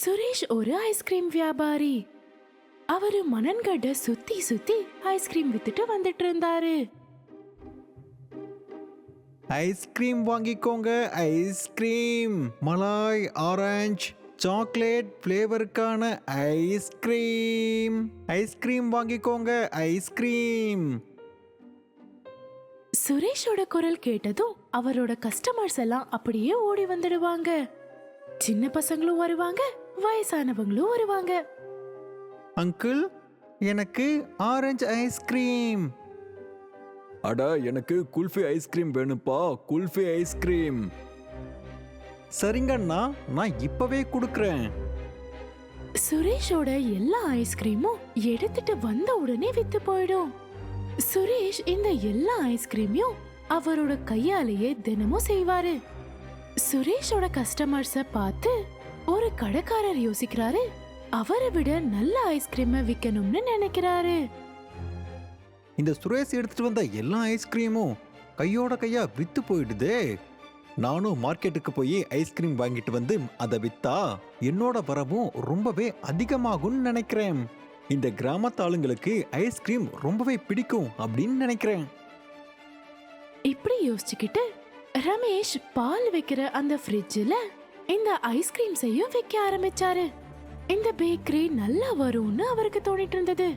சுரேஷ் ஒரு ஐஸ்கிரீம் வியாபாரி. அவரு மணன்கட்ட சுத்தி சுத்தி ஐஸ்கிரீம் வித்துட்டு வந்துட்டு இருந்தாரு. ஐஸ்கிரீம் வாங்கிக்கோங்க. ஐஸ்கிரீம் மலாய், ஆரஞ்சு, சாக்லேட் ஃப்ளேவருக்கான ஐஸ்கிரீம். ஐஸ்கிரீம் வாங்கிக்கோங்க. ஐஸ்கிரீம். சுரேஷோட குரல் கேட்டதும் அவரோட கஸ்டமர்ஸ் எல்லாம் அப்படியே ஓடி வந்துடுவாங்க. சின்ன பசங்களும் வருவாங்க, வயசானவங்களும் வருவாங்க. அங்கிள், எனக்கு ஆரஞ்சு ஐஸ்கிரீம். அட, எனக்கு குல்ஃபி ஐஸ்கிரீம் வேணுப்பா. குல்ஃபி ஐஸ்கிரீம். சரிங்கண்ணா, நான் இப்பவே கொடுக்கறேன். சுரேஷோட எல்லா ஐஸ்கிரீமும் எடுத்துட்டு வந்த உடனே வித்து போயிடும். சுரேஷ் இந்த எல்லா ஐஸ்கிரீமையும் அவரோட கையாலேயே தினமும் செய்வாரு. சுரேஷோட கஸ்டமர்ஸ பார்த்து ஒரு கடைக்காரர் யோசிக்கிறாரு, அவரை விட நல்ல ஐஸ்கிரீமை விற்கணும்னு நினைக்கிறாரு. இந்த சுரேஷ் எடுத்துட்டு வந்த எல்லா ஐஸ்கிரீமும் கையோட கையா வித்து போயிடுதே. நானும் மார்க்கெட்டுக்கு போய் ஐஸ்கிரீம் வாங்கிட்டு வந்து அதை வித்தா என்னோட வரவும் ரொம்பவே அதிகமாகும்னு நினைக்கிறேன். இந்த கிராமத்து ஆளுங்களுக்கு ஐஸ்கிரீம் ரொம்பவே பிடிக்கும் அப்படின்னு நினைக்கிறேன். இப்படி யோசிச்சுக்கிட்டு ரமேஷ் பால் வைக்கிற அந்த ஃப்ரிட்ஜில் இந்த ஐஸ்கிரீம்ஸையும் விற்க ஆரம்பிச்சாரு. இந்த பேக்கரி நல்லா வரும்னு அவருக்கு தோணிட்டு இருந்தது.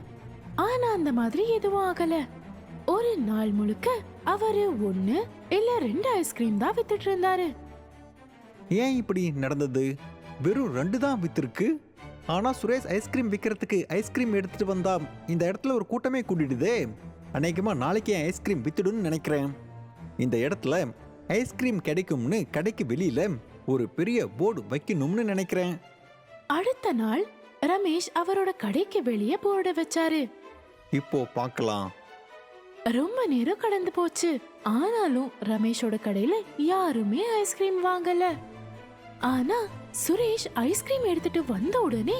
ஆனா அந்த மாதிரி எதுவும் ஆகல. ஒரு நாள் முழுக்க அவரு 1 இல்ல 2 ஐஸ்கிரீம் தான் வித்துட்டு இருந்தாரு. ஏன் இப்படி நடந்தது? வெறும் 2 தான் வித்திருக்கு. ஆனா சுரேஷ் ஐஸ்கிரீம் விற்கிறதுக்கு ஐஸ்கிரீம் எடுத்துட்டு வந்தா இந்த இடத்துல ஒரு கூட்டமே கூட்டிடுதே. அநேகமா நாளைக்கு என் ஐஸ்கிரீம் வித்துடுன்னு நினைக்கிறேன். இந்த இடத்துல ஐஸ்கிரீம் கிடைக்கும்னு கடைக்கு வெளியில ஒரு பெரிய போர்டு வைக்கணும்னு நினைக்கிறேன். அடுத்த நாள் ரமேஷ் அவரோட கடைக்கு வெளியே போர்டு வச்சாரு. இப்போ பார்க்கலாம். ரொம்ப நேரம் கடந்து போச்சு. ஆனாலும் ரமேஷோட கடையில யாருமே ஐஸ்கிரீம் வாங்கல. ஆனா சுரேஷ் ஐஸ்கிரீம் எடுத்துட்டு வந்த உடனே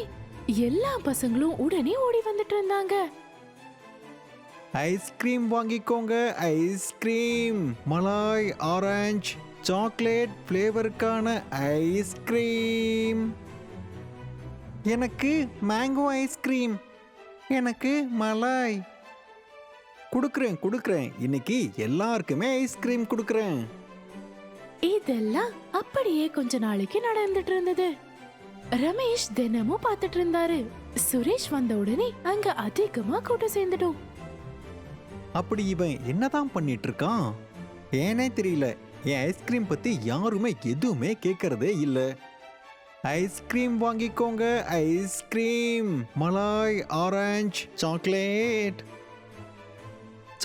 எல்லா பசங்களும் உடனே ஓடி வந்துட்டு இருந்தாங்க. ஐஸ்கிரீம் வாங்கிக்கோங்க. ஐஸ்கிரீம் மலாய், ஆரஞ்சு, சாக்லேட் ஃப்ளேவருக்கான ஐஸ்கிரீம். எனக்கு மேங்கோ ஐஸ்கிரீம். எனக்கு மலாய். கொடுக்குறேன். இன்னைக்கு எல்லாருக்குமே ஐஸ்கிரீம் கொடுக்குறேன். இதெல்லாம் அப்படியே கொஞ்ச நாளைக்கு நடந்துட்டு இருந்தது. ரமேஷ் தினமும் பார்த்துட்டு இருந்தாரு. சுரேஷ் வந்த உடனே அங்க அதிகமா கூட்டம் சேர்ந்துடும். அப்படி இவன் என்னதான் பண்ணிட்டு இருக்கான் ஏனே தெரியல. என் ஐஸ்கிரீம் பத்தி யாருமே எதுவுமே கேட்கறதே இல்ல. ஐஸ்கிரீம் வாங்கிக்கோங்க. ஐஸ்கிரீம் மலாய், ஆரஞ்சு, சாக்லேட்.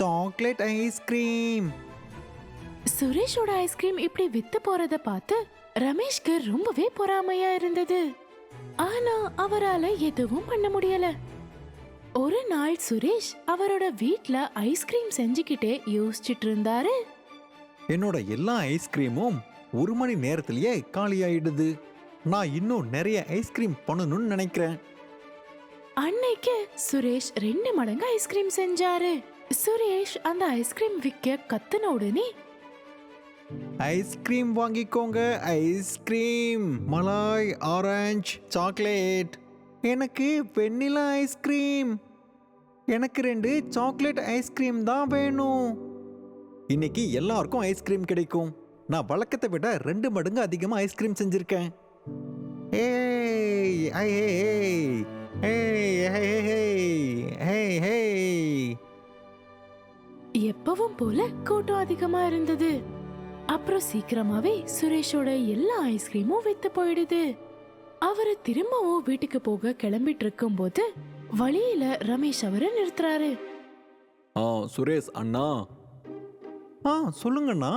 Chocolate ice cream. சுரேஷோட ஐஸ்கிரீம் இப்படி வித்து போறத பார்த்து ரமேஷ்க்கு ரொம்பவே பொறாமையா இருந்தது. ஆனா அவரால எதுவும் பண்ண முடியல. ஒரு நாள் சுரேஷ் அவரோட வீட்ல ஐஸ்கிரீம் செஞ்சுக்கிட்டே யோசிச்சுட்டு இருந்தாரு. என்னோட எல்லா ஐஸ்கிரீமும் 1 மணி நேரத்திலேயே காலியாயிடுது. நான் இன்னும் நிறைய ஐஸ்கிரீம் பண்ணணும்னு நினைக்கிறேன். அன்னைக்கு சுரேஷ் 2 மடங்கு ஐஸ்கிரீம் செஞ்சாரு. சுரேஷ் அந்த ஐஸ்கிரீம் விற்க கத்துன உடனே ஐஸ்கிரீம் வாங்கிக்கோங்க. ஐஸ்கிரீம் மலாய், ஆரஞ்சு, சாக்லேட். எனக்கு வெண்ணிலா ஐஸ்கிரீம். எனக்கு 2 சாக்லேட் ஐஸ்கிரீம் தான் வேணும். இன்னைக்கு எல்லாருக்கும் ஐஸ்கிரீம் கிடைக்கும். நான் வழக்கத்தை விட 2 மடங்கு அதிகமா ஐஸ்கிரீம் செஞ்சிருக்கேன். ஏய் ஐ ஏய் எப்பவும் போல கூட்டம் அதிகமா இருந்தது. அப்புறம் சீக்கிரமாவே சுரேஷோட எல்லா ஐஸ்கிரீமும் வித்து போயிடுது. அவரு திரும்பவும் வீட்டுக்கு போக கிளம்பிட்டு இருக்கும் போது வழியில ரமேஷ் அவரை நிறுத்துறாரு. சுரேஷ் அண்ணா. சொல்லுங்கண்ணா.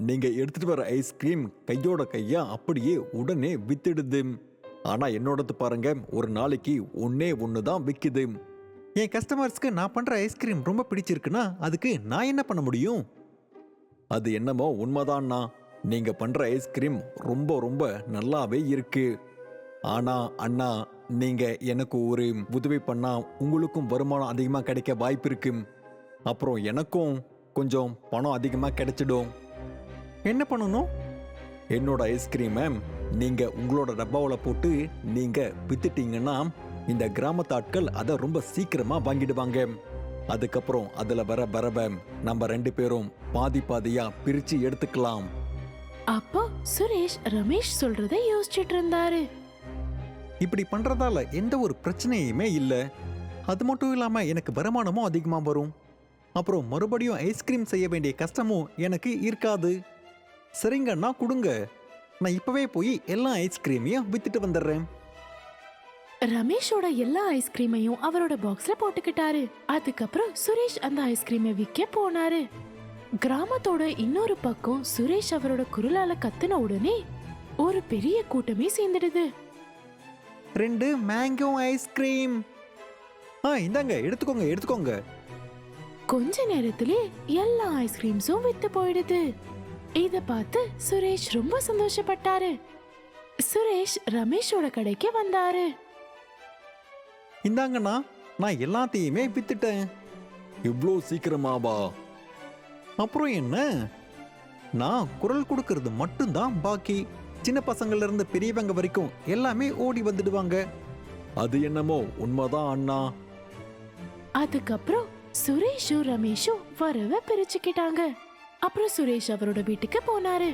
நீங்க எடுத்துட்டு வர ஐஸ்கிரீம் கையோட கையா அப்படியே உடனே வித்துடுது. ஆனா என்னோடது பாருங்க, ஒரு நாளைக்கு 1 தான் விக்குது. என் கஸ்டமர்ஸ்க்கு நான் பண்ற ஐஸ்கிரீம் ரொம்ப பிடிச்சிருக்குன்னா அதுக்கு நான் என்ன பண்ண முடியும்? அது என்னமோ உண்மைதான்னா. நீங்க பண்ற ஐஸ்கிரீம் ரொம்ப ரொம்ப நல்லாவே இருக்கு. ஆனா அண்ணா, நீங்க எனக்கு ஒரு உதவி பண்ணா உங்களுக்கும் வருமானம் அதிகமா கிடைக்க வாய்ப்பு இருக்கு. அப்புறம் எனக்கும் கொஞ்சம் பணம் அதிகமா கிடைச்சிடும். என்ன பண்ணணும்? என்னோட ஐஸ்கிரீமை நீங்க உங்களோட டப்பாவில் போட்டு நீங்க வித்துட்டீங்கன்னா இந்த கிராமத்து ஆட்கள் அதை ரொம்ப சீக்கிரமா வாங்கிடுவாங்க. அதுக்கப்புறம் அதுல வர வரவை நம்ம 2 பேரும் பாதி பாதியா பிரிச்சு எடுத்துக்கலாம். அப்போ சுரேஷ் ரமேஷ் சொல்றதை யோசிச்சுட்டு இருந்தாரு. இப்படி பண்றதால எந்த ஒரு பிரச்சனையுமே இல்லை. அது மட்டும் இல்லாம எனக்கு வருமானமும் அதிகமா வரும். அப்புறம் மறுபடியும் ஐஸ்கிரீம் செய்ய வேண்டிய கஷ்டமும் எனக்கு இருக்காது. சரிங்கண்ணா, கொடுங்க. நான் இப்பவே போய் எல்லா ஐஸ்கிரீமையும் வித்துட்டு வந்துடுறேன். ரமேஷோட எல்லா ஐஸ்கிரீமையும் அவரோட பாக்ஸ்ல போட்டுக்கிட்டாரு. அதுக்கப்புறம் சுரேஷ் அந்த ஐஸ்கிரீமை விற்க போனாரு. கிராமத்தோட இன்னொரு பக்கம் சுரேஷ் அவரோட குரலால கத்துன உடனே ஒரு பெரிய கூட்டமே சேர்ந்துடுது. 2 மேங்கோ ஐஸ்கிரீம். இந்தாங்க, எடுத்துக்கோங்க எடுத்துக்கோங்க. கொஞ்ச நேரத்திலே எல்லா ஐஸ்கிரீம்ஸும் வித்து போயிடுது. இத பார்த்து சுரேஷ் ரொம்ப சந்தோஷப்பட்டாரு. சுரேஷ் ரமேஷோட கடைக்கு வந்தாரு. இந்தாங்கண்ணா, நான் எல்லாத்தையுமே வித்துட்டேன். இவ்வளோ சீக்கிரமாவா? அப்புறம் என்ன, நான் குரல் கொடுக்கறது மட்டும்தான் பாக்கி. சின்ன பசங்கள்ல இருந்து பெரியவங்க வரைக்கும் எல்லாமே ஓடி வந்துடுவாங்க. அது என்னமோ உண்மைதான் அண்ணா. அதுக்கப்புறம் சுரேஷும் ரமேஷும் வரவ பிரிச்சுக்கிட்டாங்க. அப்புறம் சுரேஷ் அவரோட வீட்டுக்கு போனாரு.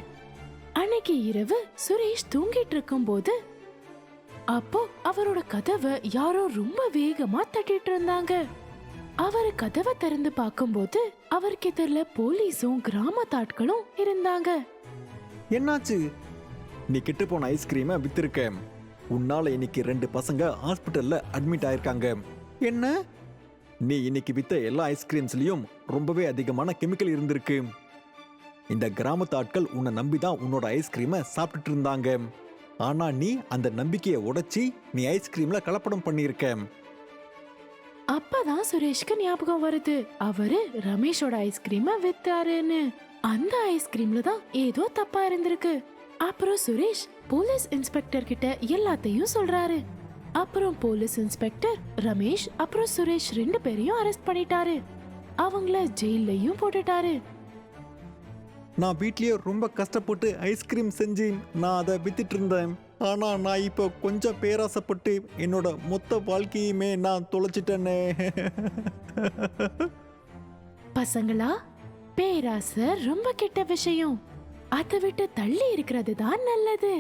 அன்னைக்கு இரவு சுரேஷ் தூங்கிட்டு இருக்கும்போது அப்போ அவரோட கதவை யாரோ ரொம்ப வேகமா தட்டிட்டு இருந்தாங்க. அவரு கதவை திறந்து பார்க்கும்போது அவருக்கு எதிரில போலீஸும் கிராமத்தாட்களும் இருந்தாங்க. என்னாச்சு? நீ கெட்டு போன ஐஸ்கிரீமை வித்திருக்க. உன்னால இன்னைக்கு 2 பசங்க ஹாஸ்பிட்டல்ல அட்மிட் ஆயிருக்காங்க. என்ன? நீ இன்னைக்கு வித்த எல்லா ஐஸ்கிரீம்ஸ்லயும் ரொம்பவே அதிகமான கெமிக்கல் இருந்திருக்கு. இந்த கிராமத்து ஆட்கள் உன்னை நம்பிதான் உன்னோட ஐஸ்கிரீமை சாப்பிட்டுட்டு இருந்தாங்க. ஆனா நீ அந்த நம்பிக்கையை உடைச்சி நீ ஐஸ்கிரீம்ல கலப்படம் பண்ணியிருக்க. அப்பதான் சுரேஷ்க்கு ஞாபகம் வருது, அவரு ரமேஷோட ஐஸ்கிரீமை வித்தாருன்னு. அந்த ஐஸ்கிரீம்ல தான் ஏதோ தப்பா இருந்திருக்கு. அப்புறம் சுரேஷ் போலீஸ் இன்ஸ்பெக்டர் கிட்ட எல்லாத்தையும் சொல்றாரு. அப்புறம் போலீஸ் இன்ஸ்பெக்டர் ரமேஷ் அப்புறம் சுரேஷ் 2 பேரையும் அரெஸ்ட் பண்ணிட்டாரு. அவங்கள ஜெயிலையும் போட்டுட்டாரு. நான் வீட்லயே ரொம்ப கஷ்டப்பட்டு ஐஸ்கிரீம் செஞ்சு நான் அதை வித்துட்டு இருந்தேன். ஆனா நான் இப்போ கொஞ்சம் பேராசைப்பட்டு என்னோட மொத்த வாழ்க்கையுமே நான் தொலைச்சிட்டேனே. பசங்களா, பேராசை ரொம்ப கெட்ட விஷயம். அதை விட்டு தள்ளி இருக்கிறது தான் நல்லது.